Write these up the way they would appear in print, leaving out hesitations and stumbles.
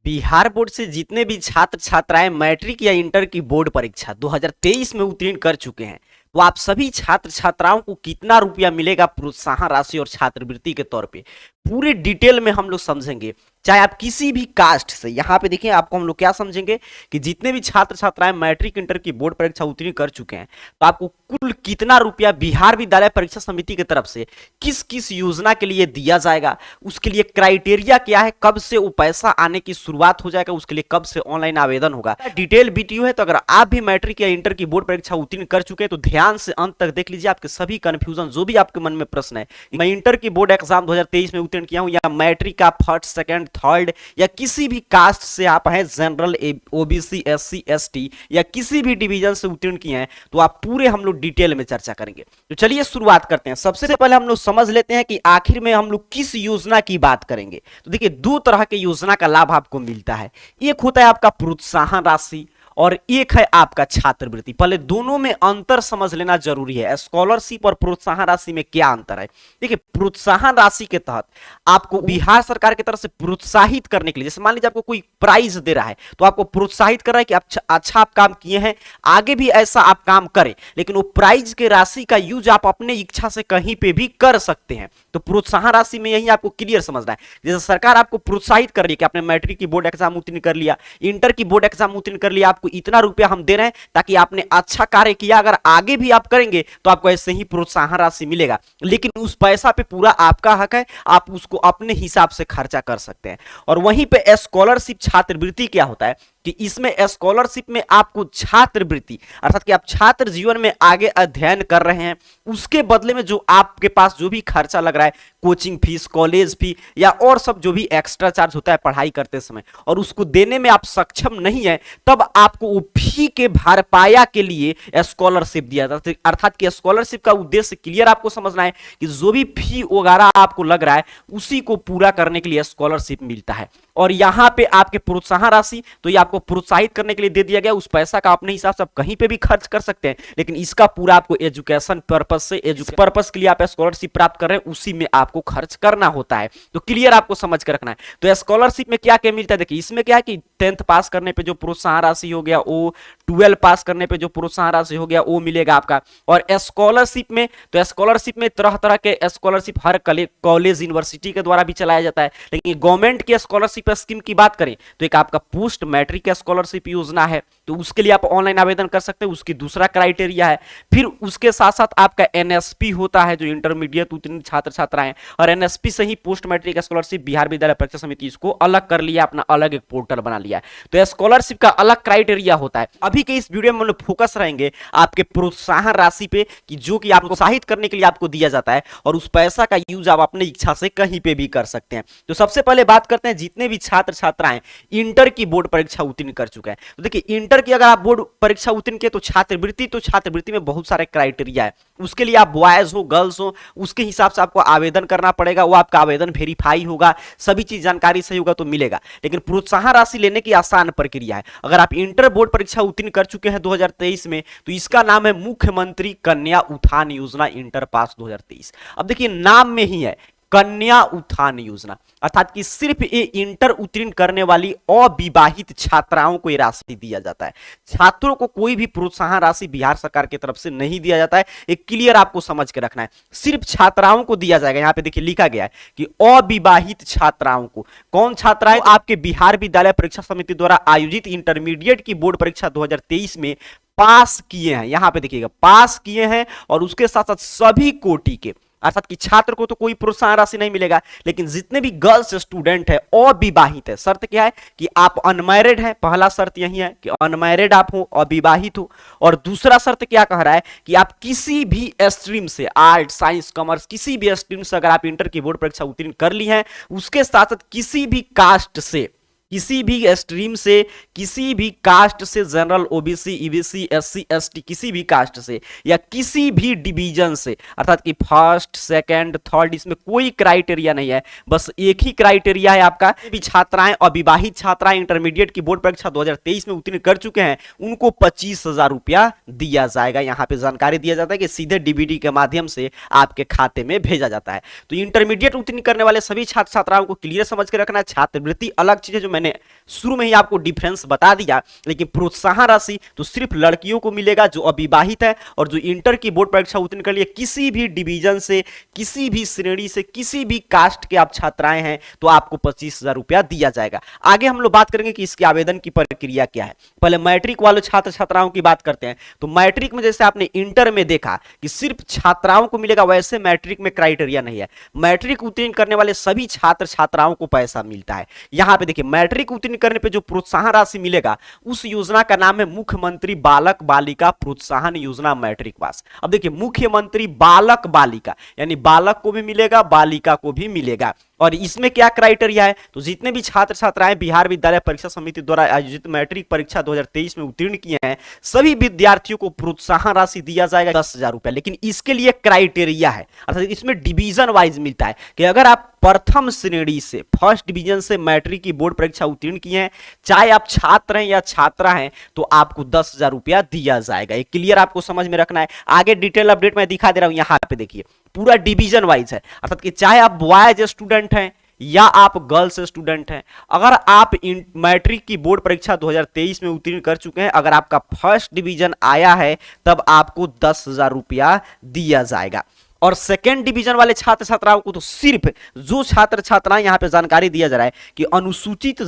Bihar board से जितने भी छात्र छात्राएं मैट्रिक या इंटर की बोर्ड परीक्षा 2023 में उत्तीर्ण कर चुके हैं, तो आप सभी छात्र छात्राओं को कितना रुपया मिलेगा प्रोत्साहन राशि और छात्रवृत्ति के तौर पे पूरे डिटेल में हम लोग समझेंगे। चाहे आप किसी भी कास्ट से, यहाँ पे देखिए आपको हम लोग क्या समझेंगे कि जितने भी छात्र छात्राएं मैट्रिक इंटर की बोर्ड परीक्षा उत्तीर्ण कर चुके हैं, तो आपको कुल कितना रुपया बिहार विद्यालय परीक्षा समिति की तरफ से किस किस योजना के लिए दिया जाएगा, उसके लिए क्राइटेरिया क्या है, कब से वो पैसा आने की शुरुआत हो जाएगा, उसके लिए कब से ऑनलाइन आवेदन होगा, डिटेल वीडियो है। तो अगर आप भी मैट्रिक या इंटर की बोर्ड परीक्षा उत्तीर्ण कर चुके हैं तो ध्यान से अंत तक देख लीजिए। आपके सभी कंफ्यूजन, जो भी आपके मन में प्रश्न है, मैं इंटर की बोर्ड एग्जाम 2023 में उत्तीर्ण किया हूं या मैट्रिक का फर्स्ट सेकंड थर्ड या किसी भी कास्ट से आप हैं, जनरल, ओबीसी, एससी, एसटी या किसी भी डिवीजन से उत्तीर्ण किए हैं, तो आप पूरे हम लोग डिटेल में चर्चा करेंगे। तो चलिए शुरुआत करते हैं। सबसे पहले हम लोग समझ लेते हैं कि आखिर में हम लोग किस योजना की बात करेंगे। तो देखिए, दो तरह के योजना का लाभ आपको मिलता है। एक होता है आपका प्रोत्साहन राशि और एक है आपका छात्रवृत्ति। पहले दोनों में अंतर समझ लेना जरूरी है। स्कॉलरशिप और प्रोत्साहन राशि में क्या अंतर है? देखिए, प्रोत्साहन राशि के तहत आपको बिहार सरकार की तरफ से प्रोत्साहित करने के लिए, जैसे मान लीजिए आपको कोई प्राइज दे रहा है, तो आपको प्रोत्साहित कर रहा है कि अच्छा आप काम किए हैं, आगे भी ऐसा आप काम करें, लेकिन वो प्राइज के राशि का यूज आप अपने इच्छा से कहीं पे भी कर सकते हैं। तो प्रोत्साहन राशि में यही आपको क्लियर समझना है। जैसे सरकार आपको प्रोत्साहित कर रही है कि आपने मैट्रिक की बोर्ड एग्जाम उत्तीर्ण कर लिया, इंटर की बोर्ड एग्जाम उत्तीर्ण कर लिया, आपको इतना रुपया हम दे रहे हैं ताकि आपने अच्छा कार्य किया, अगर आगे भी आप करेंगे तो आपको ऐसे ही प्रोत्साहन राशि मिलेगा। लेकिन उस पैसा पे पूरा आपका हक है, आप उसको अपने हिसाब से खर्चा कर सकते हैं। और वहीं पे स्कॉलरशिप छात्रवृत्ति क्या होता है कि इसमें स्कॉलरशिप में आपको छात्रवृत्ति, अर्थात कि आप छात्र जीवन में आगे अध्ययन कर रहे हैं, उसके बदले में जो आपके पास जो भी खर्चा लग रहा है, कोचिंग फीस, कॉलेज फी या और सब जो भी एक्स्ट्रा चार्ज होता है पढ़ाई करते समय, और उसको देने में आप सक्षम नहीं है, तब आपको वो फी के भरपाया के लिए स्कॉलरशिप दिया जाता है। अर्थात कि स्कॉलरशिप का उद्देश्य क्लियर आपको समझना है कि जो भी फी वगैरह आपको लग रहा है उसी को पूरा करने के लिए स्कॉलरशिप मिलता है। और यहां पे आपके प्रोत्साहन राशि, तो ये आपको प्रोत्साहित करने के लिए दे दिया गया। उस पैसा का अपने हिसाब से आप कहीं पे भी खर्च कर सकते हैं, लेकिन इसका पूरा आपको एजुकेशन पर्पस से, पर्पस के लिए आप स्कॉलरशिप प्राप्त कर रहे हैं, उसी में आपको खर्च करना होता है। तो क्लियर आपको समझ कर रखना है। तो स्कॉलरशिप में क्या क्या मिलता है, देखिए इसमें क्या है कि 10th पास करने पे जो प्रोत्साहन राशि हो गया वो, 12 पास करने पे जो प्रोत्साहन राशि हो गया वो मिलेगा आपका। और स्कॉलरशिप में, तो स्कॉलरशिप में तरह तरह के स्कॉलरशिप हर कॉलेज यूनिवर्सिटी के द्वारा भी चलाया जाता है, लेकिन गवर्नमेंट की स्कॉलरशिप स्कीम की बात करें तो एक आपका पोस्ट मैट्रिक स्कॉलरशिप योजना है, तो उसके लिए आप ऑनलाइन आवेदन कर सकते हैं, उसकी दूसरा क्राइटेरिया है। फिर उसके साथ साथ आपका एनएसपी होता है जो इंटरमीडिएट उत्तीर्ण छात्र छात्रा हैं, और एनएसपी से ही पोस्ट मैट्रिक स्कॉलरशिप बिहार विद्यालय परीक्षा समिति इसको अलग कर लिया, अपना अलग एक पोर्टल बना लिया है। तो स्कॉलरशिप का अलग क्राइटेरिया होता है। अभी के इस वीडियो में हम लोग फोकस रहेंगे आपके प्रोत्साहन राशि पे कि जो कि आपको प्रोत्साहित करने के लिए आपको दिया जाता है, और उस पैसा का यूज आप अपनी इच्छा से कहीं पे भी कर सकते हैं। तो सबसे पहले बात करते हैं जितने भी छात्र छात्राएं इंटर की बोर्ड परीक्षा उत्तीर्ण कर चुके हैं। तो देखिए, इंटर की अगर आप बोर्ड परीक्षा उत्तीर्ण किए तो छात्रवृत्ति में बहुत सारे क्राइटेरिया है। उसके लिए आप बॉयज हो गर्ल्स हो उसके हिसाब से आपको आवेदन करना पड़ेगा, वो आपका आवेदन वेरीफाई होगा, सभी चीज जानकारी सही होगा तो मिलेगा। लेकिन प्रोत्साहन राशि लेने की आसान प्रक्रिया है। अगर आप इंटर बोर्ड परीक्षा उत्तीर्ण कर चुके हैं 2023 में, तो इसका नाम है मुख्यमंत्री कन्या उत्थान योजना इंटर पास 2023। अब देखिए, नाम में ही है कन्या उत्थान योजना, अर्थात कि सिर्फ ये इंटर उत्तीर्ण करने वाली अविवाहित छात्राओं को ये राशि दिया जाता है। छात्रों को कोई भी प्रोत्साहन राशि बिहार सरकार की तरफ से नहीं दिया जाता है, एक क्लियर आपको समझ के रखना है। सिर्फ छात्राओं को दिया जाएगा। यहां पे देखिए लिखा गया है कि अविवाहित छात्राओं को। कौन छात्राएं? तो आपके बिहार विद्यालय परीक्षा समिति द्वारा आयोजित इंटरमीडिएट की बोर्ड परीक्षा 2023 में पास किए हैं, यहां पे देखिएगा पास किए हैं, और उसके साथ साथ सभी कोटि के, अर्थात कि छात्र को तो कोई प्रोत्साहन राशि नहीं मिलेगा, लेकिन जितने भी गर्ल्स स्टूडेंट है अविवाहित है, शर्त क्या है कि आप अनमैरिड हैं, पहला शर्त यही है कि अनमैरिड आप हो, अविवाहित हो। और दूसरा शर्त क्या कह रहा है कि आप किसी भी स्ट्रीम से, आर्ट साइंस कॉमर्स किसी भी स्ट्रीम से अगर आप इंटर की बोर्ड परीक्षा उत्तीर्ण कर ली है, उसके साथ साथ किसी भी कास्ट से, किसी भी स्ट्रीम से, किसी भी कास्ट से, general, OBC, EBC, SC, ST, किसी भी कास्ट से या किसी भी डिवीजन से, अर्थात कि फर्स्ट सेकंड थर्ड, इसमें कोई क्राइटेरिया नहीं है, बस एक ही क्राइटेरिया है आपका। भी छात्राएं, अविवाहित छात्राएं इंटरमीडिएट की बोर्ड परीक्षा 2023 में उत्तीर्ण कर चुके हैं, उनको 25,000 रुपया दिया जाएगा। यहां पे जानकारी दिया जाता है कि सीधे डीबीटी के माध्यम से आपके खाते में भेजा जाता है। तो इंटरमीडिएट उत्तीर्ण करने वाले सभी छात्र छात्राओं को क्लियर समझ के रखना है। छात्रवृत्ति अलग चीज है जो मैंने मैंने शुरू में ही आपको डिफरेंस बता दिया। लेकिन प्रोत्साहन राशि तो सिर्फ लड़कियों को मिलेगा जो अविवाहित है और जो इंटर की बोर्ड परीक्षा उत्तीर्ण कर लिए किसी भी डिवीजन से, किसी भी श्रेणी से, किसी भी कास्ट के आप छात्राएं हैं तो आपको 25,000 रुपया दिया जाएगा। आगे हम लोग बात करेंगे कि इसके आवेदन की प्रक्रिया क्या है। पहले मैट्रिक वाले छात्र छात्राओं की बात करते हैं। तो मैट्रिक में जैसे आपने इंटर में देखा कि सिर्फ छात्राओं को मिलेगा, वैसे मैट्रिक में क्राइटेरिया नहीं है। मैट्रिक उत्तीर्ण करने वाले सभी छात्र छात्राओं को पैसा मिलता है। यहां पे देखिए मैट्रिक उत्तीर्ण करने पे जो प्रोत्साहन राशि मिलेगा उस योजना का नाम है मुख्यमंत्री बालक बालिका प्रोत्साहन योजना मैट्रिक पास। अब देखिए मुख्यमंत्री बालक बालिका यानी बालक को भी मिलेगा, बालिका को भी मिलेगा। और इसमें क्या क्राइटेरिया है, तो जितने भी छात्र छात्राएं बिहार विद्यालय परीक्षा समिति द्वारा आयोजित मैट्रिक परीक्षा 2023 में उत्तीर्ण किए हैं सभी विद्यार्थियों को प्रोत्साहन राशि दिया जाएगा 10,000 रुपया। लेकिन इसके लिए क्राइटेरिया है, अर्थात इसमें डिवीजन वाइज मिलता है कि अगर आप प्रथम श्रेणी से, फर्स्ट डिवीजन से मैट्रिक की बोर्ड परीक्षा उत्तीर्ण किए हैं, चाहे आप छात्र हैं या छात्रा हैं, तो आपको 10,000 रुपया दिया जाएगा। ये क्लियर आपको समझ में रखना है। आगे डिटेल अपडेट मैं दिखा दे रहा हूं, यहां पे देखिए पूरा डिवीजन वाइज है, अर्थात कि चाहे आप बॉयज स्टूडेंट हैं या आप गर्ल्स स्टूडेंट हैं, अगर आप मैट्रिक की बोर्ड परीक्षा 2023 में उत्तीर्ण कर चुके हैं, अगर आपका फर्स्ट डिवीजन आया है तब आपको 10,000 रुपया दिया जाएगा। और सेकेंड डिवीजन वाले छात्र छात्राओं को तो सिर्फ जो छात्र छात्राएं यहां पे जानकारी दिया जा रहा है कि अनुसूचित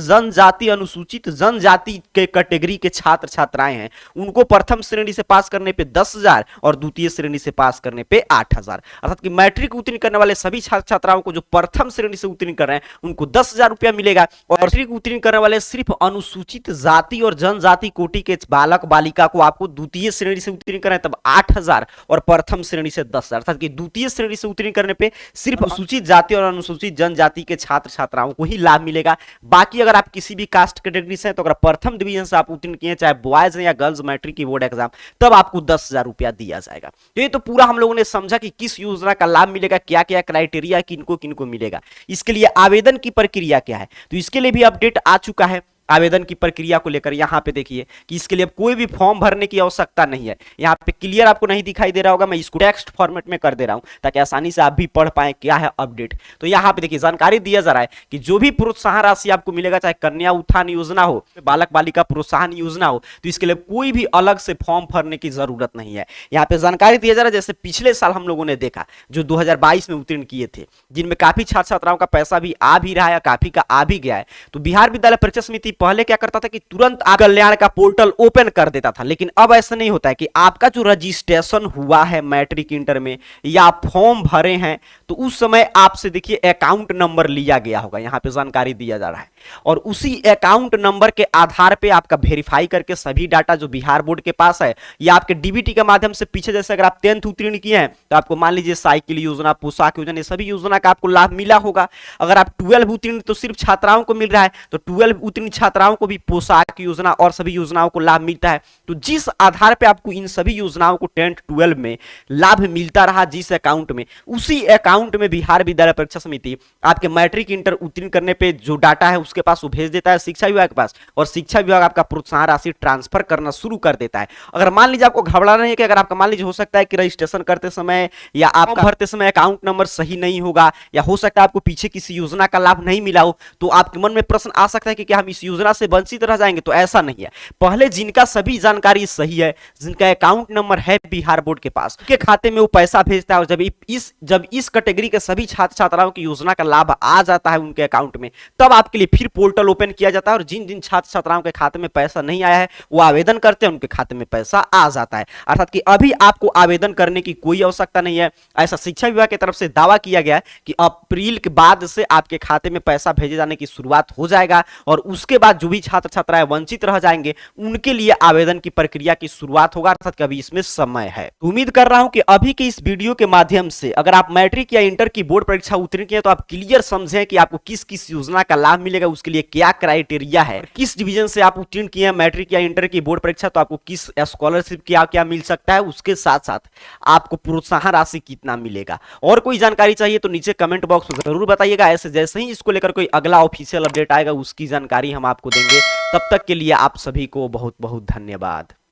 जनजाति के कैटेगरी के छात्र छात्राएं हैं उनको प्रथम श्रेणी से पास करने पे 10,000 और द्वितीय श्रेणी से पास करने पे 8,000। अर्थात कि मैट्रिक उत्तीर्ण करने वाले सभी छात्र छात्राओं को जो प्रथम श्रेणी से उत्तीर्ण कर रहे हैं उनको 10,000 रुपया मिलेगा। और मैट्रिक उत्तीर्ण करने वाले सिर्फ अनुसूचित जाति और जनजाति कोटि के बालक बालिका को आपको द्वितीय श्रेणी से उत्तीर्ण कर रहे हैं तब 8,000 और प्रथम श्रेणी से 10,000। अर्थात कि द्वितीय श्रेणी से उत्तीर्ण करने पे सिर्फ अनुसूचित जाति और अनुसूचित जनजाति के छात्र छात्राओं को ही लाभ मिलेगा। बाकी अगर आप किसी भी कास्ट कैटेगरी से हैं तो अगर प्रथम डिवीजन से आप उत्तीर्ण किए चाहे बॉयज या गर्ल्स मैट्रिक की बोर्ड एग्जाम, तब आपको 10,000 रुपया दिया जाएगा। तो ये तो पूरा हम लोगों ने समझा कि किस योजना का लाभ मिलेगा, क्या क्या क्राइटेरिया, किनको किनको मिलेगा। इसके लिए आवेदन की प्रक्रिया क्या है, तो इसके लिए भी अपडेट आ चुका है। आवेदन की प्रक्रिया को लेकर यहां पे देखिए कि इसके लिए कोई भी फॉर्म भरने की आवश्यकता नहीं है। यहां पे क्लियर आपको नहीं दिखाई दे रहा होगा, मैं इसको टेक्स्ट फॉर्मेट में कर दे रहा हूं ताकि आसानी से आप भी पढ़ पाए क्या है अपडेट। तो यहां पे देखिए जानकारी दिया जा रहा है कि जो भी प्रोत्साहन राशि आपको मिलेगा, चाहे कन्या उत्थान योजना हो, बालक बालिका प्रोत्साहन योजना हो, तो इसके लिए कोई भी अलग से फॉर्म भरने की जरूरत नहीं है। यहाँ पे जानकारी दिया जा रहा है जैसे पिछले साल हम लोगों ने देखा जो 2022 में उत्तीर्ण किए थे, जिनमें काफी छात्र छात्राओं का पैसा भी आ भी रहा है, काफी का आ भी गया है। तो बिहार विद्यालय परीक्षा समिति पहले क्या करता था कि तुरंत कल्याण का पोर्टल ओपन कर देता था, लेकिन अब ऐसा नहीं होता है कि आपका जो रजिस्ट्रेशन हुआ है मैट्रिक इंटर में या फॉर्म भरे हैं तो उस समय आपसे देखिए अकाउंट नंबर लिया गया होगा, यहां पे जानकारी दिया जा रहा है। और उसी अकाउंट नंबर के आधार पे आपका वेरीफाई करके सभी डाटा जो बिहार बोर्ड के पास है या आपके डीबीटी के माध्यम से पीछे जैसे अगर आप 10th उत्तीर्ण किए हैं तो आपको मान लीजिए साइकिल योजना, पोशाक योजना, सभी योजना का आपको लाभ मिला होगा। अगर आप 12 उत्तीर्ण तो सिर्फ छात्राओं को मिल रहा है तो 12 उत्तीर्ण छात्राओं को भी पोशाक योजना और सभी योजनाओं को लाभ मिलता है। तो जिस आधार पे आपको इन सभी योजनाओं को 10th 12 में लाभ मिलता रहा जिस अकाउंट में, उसी अकाउंट में बिहार विद्यालय परीक्षा समिति आपके मैट्रिक इंटर उत्तीर्ण करने पे जो डाटा है उसके पास वो भेज देता है शिक्षा विभाग के पास, और शिक्षा विभाग आपका प्रोत्साहन राशि ट्रांसफर करना शुरू कर देता है। अगर मान लीजिए आपको घबराना नहीं है कि अगर आपका मान लीजिए हो सकता है कि रजिस्ट्रेशन करते समय या आपका भरते समय अकाउंट नंबर सही नहीं होगा या हो सकता है आपको पीछे किसी योजना का लाभ नहीं मिला हो, तो आपके मन में प्रश्न आ सकता है कि क्या हम इस योजना से वंचित रह जाएंगे। तो ऐसा नहीं है, पहले जिनका सभी जानकारी सही है, जिनका अकाउंट नंबर है बिहार बोर्ड के पास, उनके खाते में वो पैसा भेजता है। और जब इस कैटेगरी के सभी छात्र छात्राओं की योजना का लाभ आ जाता है उनके अकाउंट में, तब आपके लिए फिर पोर्टल ओपन किया जाता है और जिन जिन छात्र छात्राओं के खाते में पैसा नहीं आया है वो आवेदन करते हैं, उनके खाते में पैसा आ जाता है। अर्थात कि अभी आपको आवेदन करने की कोई आवश्यकता नहीं है। ऐसा शिक्षा विभाग की तरफ से दावा किया गया है कि अप्रैल के बाद से आपके खाते में पैसा भेजे जाने की शुरुआत हो जाएगा और उसके बाद जो भी छात्र छात्राएं वंचित रह जाएंगे उनके लिए आवेदन की प्रक्रिया की शुरुआत होगा, अर्थात अभी इसमें समय है। उम्मीद कर रहा हूं कि अभी के इस वीडियो के माध्यम से अगर आप मैट्रिक या इंटर की बोर्ड परीक्षा उत्तीर्ण किए तो आप क्लियर समझे कि आपको किस किस योजना का लाभ मिलेगा, उसके लिए क्या क्राइटेरिया है, किस डिवीजन से आप उत्तीर्ण किए हैं मैट्रिक या इंटर की बोर्ड परीक्षा तो आपको किस स्कॉलरशिप क्या क्या मिल सकता है, उसके साथ साथ आपको प्रोत्साहन राशि कितना मिलेगा। और कोई जानकारी चाहिए तो नीचे कमेंट बॉक्स में जरूर बताइएगा। ऐसे जैसे ही इसको लेकर कोई अगला ऑफिशियल अपडेट आएगा उसकी जानकारी हम आपको देंगे। तब तक के लिए आप सभी को बहुत बहुत धन्यवाद।